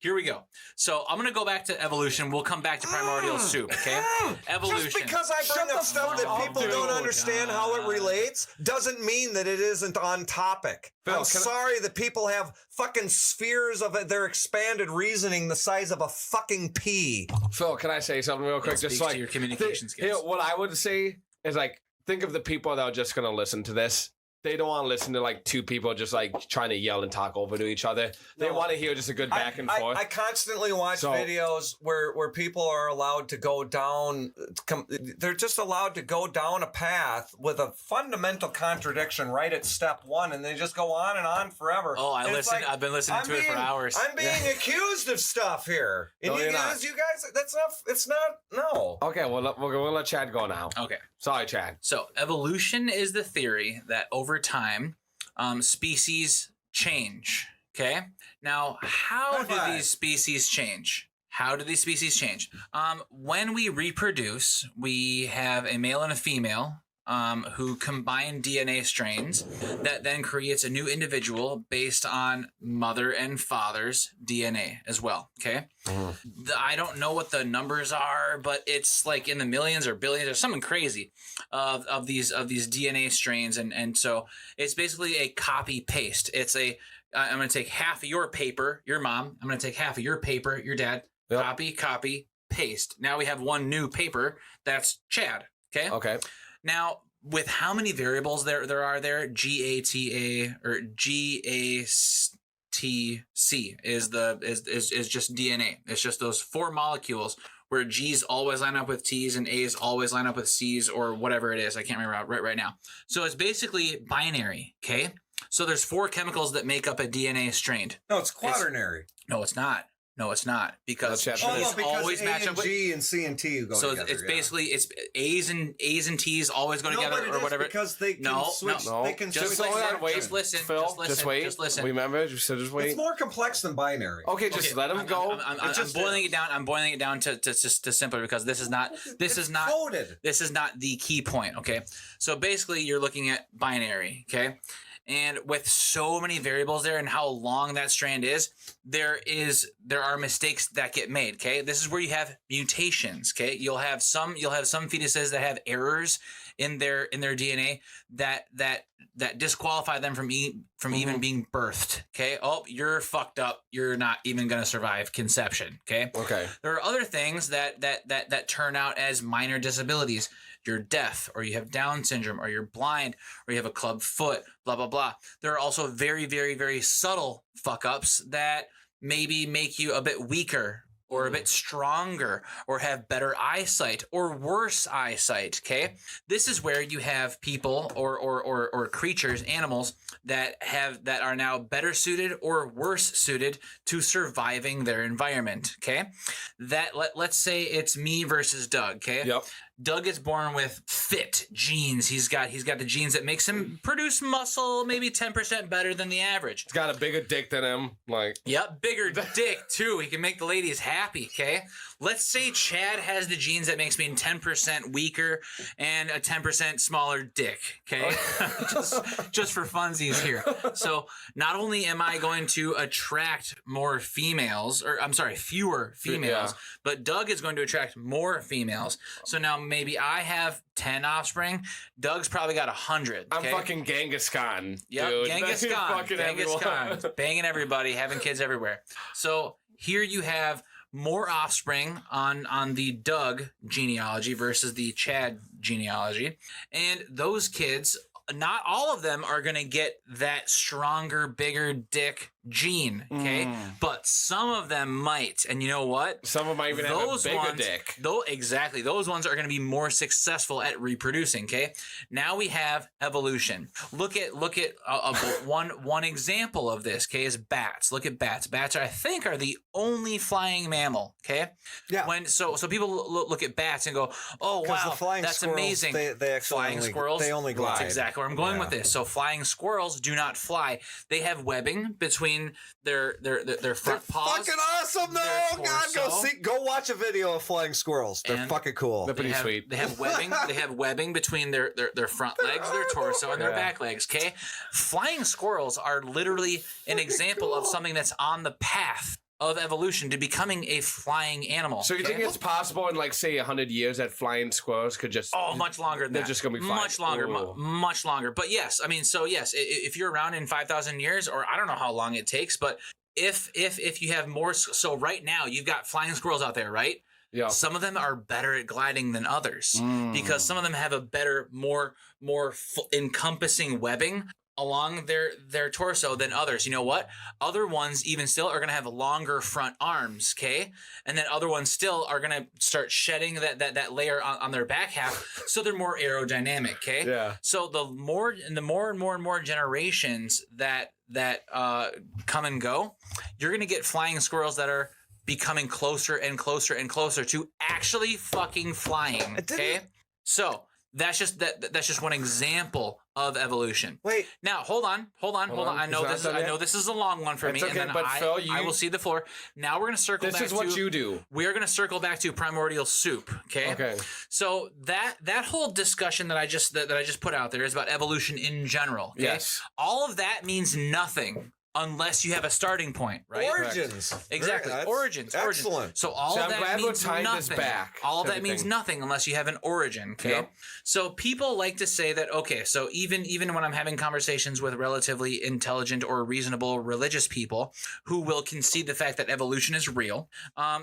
Here we go. So I'm going to go back to evolution. We'll come back to primordial soup, okay? Evolution. Just because I bring up stuff that people don't understand how it relates doesn't mean that it isn't on topic. Phil, I'm sorry that people have fucking spheres of their expanded reasoning the size of a fucking pea. Phil, can I say something real quick? Just like your communication skills. What I would say is like, think of the people that are just going to listen to this. They don't want to listen to like two people just like trying to yell and talk over to each other. They want to hear just a good back and forth. I constantly watch videos where people are allowed to go down. They're just allowed to go down a path with a fundamental contradiction right at step one, and they just go on and on forever. Oh, I've been listening to it for hours. I'm being accused of stuff here. And you guys, that's not. It's not. No. Okay, well, we'll let Chad go now. Okay. Sorry, Chad. So evolution is the theory that over time, species change. Okay. Now, how do these species change? How do these species change? When we reproduce, we have a male and a female who combine DNA strains that then creates a new individual based on mother and father's DNA as well. Okay. I don't know what the numbers are, but it's like in the millions or billions or something crazy of these DNA strains. And so it's basically a copy paste. It's I'm going to take half of your paper, your mom. I'm going to take half of your paper, your dad. Yep. Copy, paste. Now we have one new paper. That's Chad. Okay. Okay. Now, with how many variables there are there, GATA or GATC is just DNA. It's just those four molecules where G's always line up with T's and A's always line up with C's or whatever it is. I can't remember right now. So it's basically binary. Okay. So there's four chemicals that make up a DNA strain. No, it's quaternary. No, it's not. No, it's not, because G's always match up with G and C and T go together. So it's basically it's A's and T's always go together or whatever. Because they can switch. No. They can just switch. Just listen, Phil. Just listen. Remember, just wait. It's more complex than binary. Okay, just let them go. I'm boiling it down. I'm boiling it down to simpler because this is not the key point. Okay, so basically you're looking at binary. Okay. And with so many variables there and how long that strand is, there are mistakes that get made. Okay, this is where you have mutations. Okay, you'll have some fetuses that have errors in their DNA that disqualify them from even being birthed. Okay, oh, you're fucked up. You're not even gonna survive conception. Okay. Okay. There are other things that turn out as minor disabilities. You're deaf, or you have Down syndrome, or you're blind, or you have a club foot, blah, blah, blah. There are also very, very, very subtle fuck-ups that maybe make you a bit weaker or a bit stronger or have better eyesight or worse eyesight, okay? This is where you have people or creatures, animals, that are now better suited or worse suited to surviving their environment, okay? Let's say it's me versus Doug, okay? Yep. Doug is born with fit genes. He's got the genes that makes him produce muscle maybe 10% better than the average. He's got a bigger dick than him. Yep, bigger dick too. He can make the ladies happy, okay? Let's say Chad has the genes that makes me 10% weaker and a 10% smaller dick, okay? just for funsies here. So not only am I going to attract fewer females, but Doug is going to attract more females. So now maybe I have 10 offspring. Doug's probably got 100. Okay? I'm fucking Genghis Khan. Yep, dude. Genghis Khan. Banging everybody, having kids everywhere. So here you have more offspring on the Doug genealogy versus the Chad genealogy. And those kids, not all of them are going to get that stronger, bigger dick gene, okay? But some of them might. And you know what? Some of them might even have a bigger dick. Exactly. Those ones are going to be more successful at reproducing, okay? Now we have evolution. Look at one example of this, okay, is bats. Look at bats. Bats, I think, are the only flying mammal, okay? Yeah. So people look at bats and go, oh, wow, that's amazing. Flying squirrels, they only glide. That's exactly where I'm going with this. So flying squirrels do not fly. They have webbing between their front paws. Fucking awesome, though. God, go watch a video of flying squirrels. They're fucking cool. They're pretty sweet. They have webbing. They have webbing between their front legs, their torso, and their back legs. Okay, flying squirrels are literally an example of something that's on the path of evolution to becoming a flying animal. So you think it's possible in like say 100 years that flying squirrels could just much longer than they're that. just gonna be flying. Much longer, much longer. But yes, I mean, so yes, if you're around in 5,000 years, or I don't know how long it takes, but if you have more, so right now you've got flying squirrels out there, right? Yeah. Some of them are better at gliding than others because some of them have a better, more encompassing webbing along their torso than others. You know what? Other ones even still are going to have longer front arms, okay? And then other ones still are going to start shedding that layer on their back half, so they're more aerodynamic, okay? Yeah. So the more and more generations that come and go, you're going to get flying squirrels that are becoming closer and closer and closer to actually fucking flying, okay? So that's just one example of evolution. Wait. Now, hold on. I know this is a long one for me, okay, and then but Phil, I will see the floor. Now we're going to circle back to... This is what you do. We're going to circle back to primordial soup, okay? Okay. So that whole discussion that I just put out there is about evolution in general, okay? Yes. All of that means nothing unless you have a starting point, right? Origins. Exactly. Origins. Excellent. So all of that means nothing. All of that means nothing unless you have an origin. Okay. Yep. So people like to say that, okay, so even when I'm having conversations with relatively intelligent or reasonable religious people who will concede the fact that evolution is real,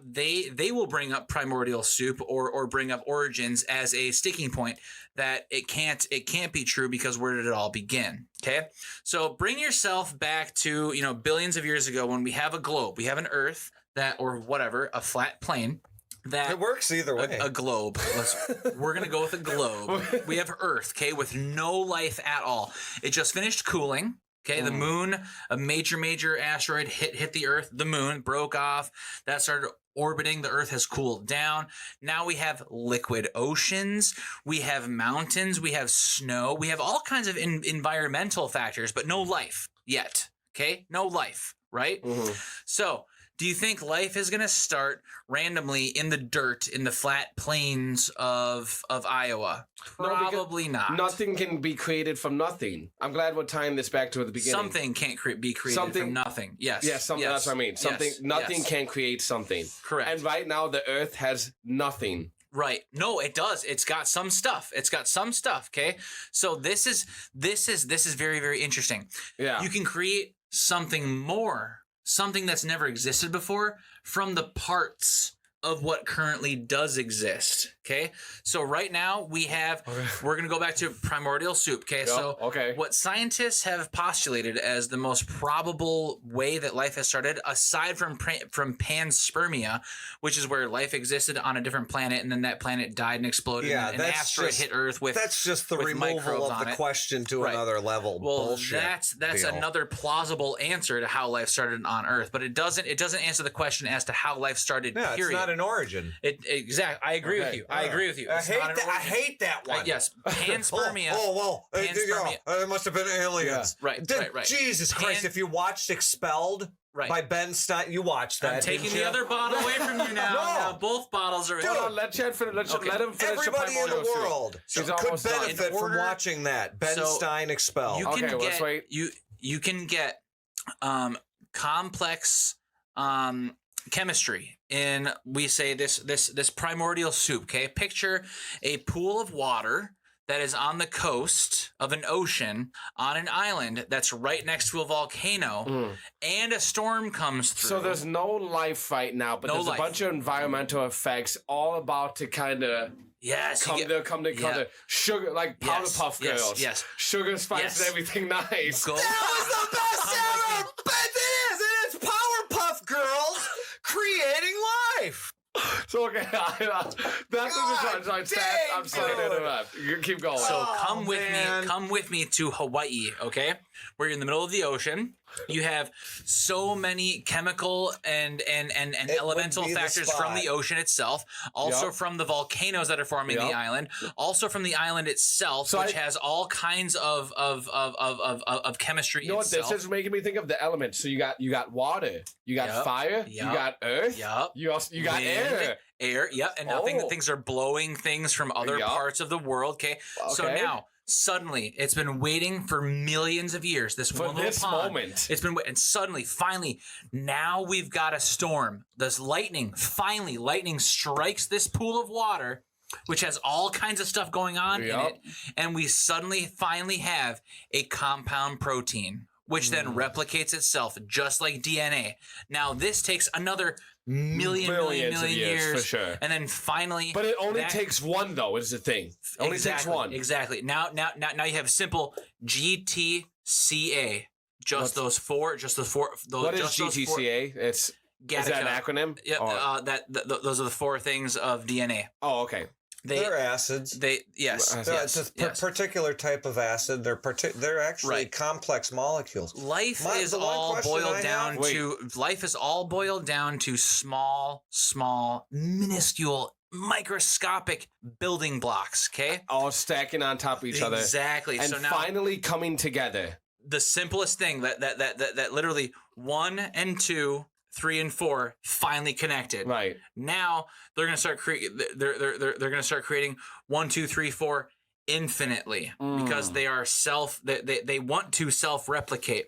they will bring up primordial soup or bring up origins as a sticking point that it can't be true because where did it all begin? Okay. So bring yourself back to, billions of years ago when we have a globe, we have an earth or whatever, a flat plane. That it works either way. A globe. We're going to go with a globe. We have Earth, okay, with no life at all. It just finished cooling. Okay, the moon, a major asteroid hit the Earth. The moon broke off. That started orbiting. The Earth has cooled down. Now we have liquid oceans. We have mountains. We have snow. We have all kinds of environmental factors, but no life yet. Okay, no life, right? Mm-hmm. So do you think life is going to start randomly in the dirt, in the flat plains of Iowa? Probably not. Nothing can be created from nothing. I'm glad we're tying this back to the beginning. Something can't be created from nothing. Yes. Yes, something. That's what I mean. Nothing can create something. Correct. And right now, the Earth has nothing. Right. No, it does. It's got some stuff. Okay. So this is very, very interesting. Yeah. You can create something more. Something that's never existed before from the parts of what currently does exist. Okay. So right now we're going to go back to primordial soup. Okay. Yep, So okay. What scientists have postulated as the most probable way that life has started, aside from panspermia, which is where life existed on a different planet and then that planet died and exploded and an asteroid hit Earth with that's just the removal of the question to another level. Well, bullshit that's deal. another plausible answer to how life started on Earth, but it doesn't answer the question as to how life started. Yeah, period. It's not an origin. Exactly. I agree with you. I agree with you. I hate that one. Yes, panspermia. Panspermia. It must have been aliens. Yeah. Right. Jesus Christ! If you watched Expelled by Ben Stein, you watched that. I'm taking the other bottle away from you now. Now both bottles are. Dude, let Chad finish. Let him finish. Everybody in the world could benefit from watching that Ben Stein Expelled. You can get complex chemistry in, we say, this primordial soup. Okay, picture a pool of water that is on the coast of an ocean on an island that's right next to a volcano, and a storm comes through. So there's no life right now, but there's a bunch of environmental effects all about to kind of come to sugar, like powder puff girls. Yes. Sugar, spice, and everything nice. That was the best ever! But it is Powerpuff Girls creating life. So okay, I'm sorry to interrupt. You keep going. So come with me to Hawaii, okay? Where you're in the middle of the ocean. You have so many chemical and elemental factors from the ocean itself, also from the volcanoes that are forming the island, also from the island itself, which has all kinds of chemistry. You know what this is making me think of? The elements. So you got water, you got fire, you got earth, you got air. And now things are blowing things from other parts of the world. Okay. So now Suddenly, it's been waiting for millions of years. This For one little this pond. moment. It's been, and suddenly, finally, now we've got a storm. This lightning strikes this pool of water, which has all kinds of stuff going on in it, and we suddenly, finally have a compound protein, which then replicates itself just like DNA. Now, this takes another million years for sure. and then finally, but it only takes one though. Is the thing? It only takes one. Exactly. Now you have simple GTCA. Those four. What is GTCA? Is that an acronym? Yeah. Those are the four things of DNA. Oh, okay. They're acids. It's a particular type of acid. They're actually complex molecules. Life is all boiled down to small, minuscule, microscopic building blocks. Okay, all stacking on top of each other. Exactly. And so now, finally coming together. The simplest thing that literally 1 and 2. 3 and 4 finally connected. Right. Now they're gonna start creating. They're gonna start creating 1, 2, 3, 4 infinitely because they are they want to self-replicate.